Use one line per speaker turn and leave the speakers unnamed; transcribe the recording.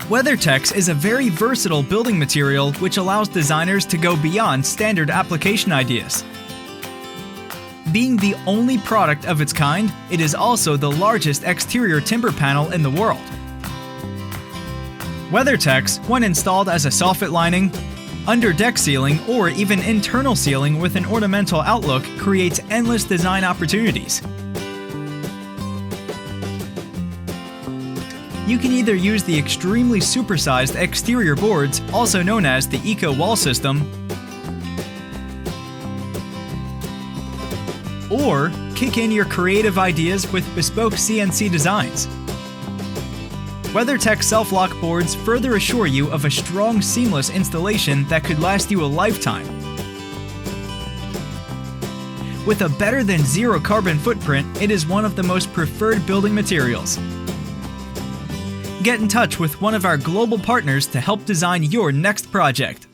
Weathertex is a very versatile building material which allows designers to go beyond standard application ideas. Being the only product of its kind, it is also the largest exterior timber panel in the world. Weathertex, when installed as a soffit lining, under deck ceiling, or even internal ceiling with an ornamental outlook, creates endless design opportunities. You can either use the extremely supersized exterior boards, also known as the Eco Wall System, or kick in your creative ideas with bespoke CNC designs. Weathertex Selflok boards further assure you of a strong, seamless installation that could last you a lifetime. With a better than zero carbon footprint, it is one of the most preferred building materials. Get in touch with one of our global partners to help design your next project.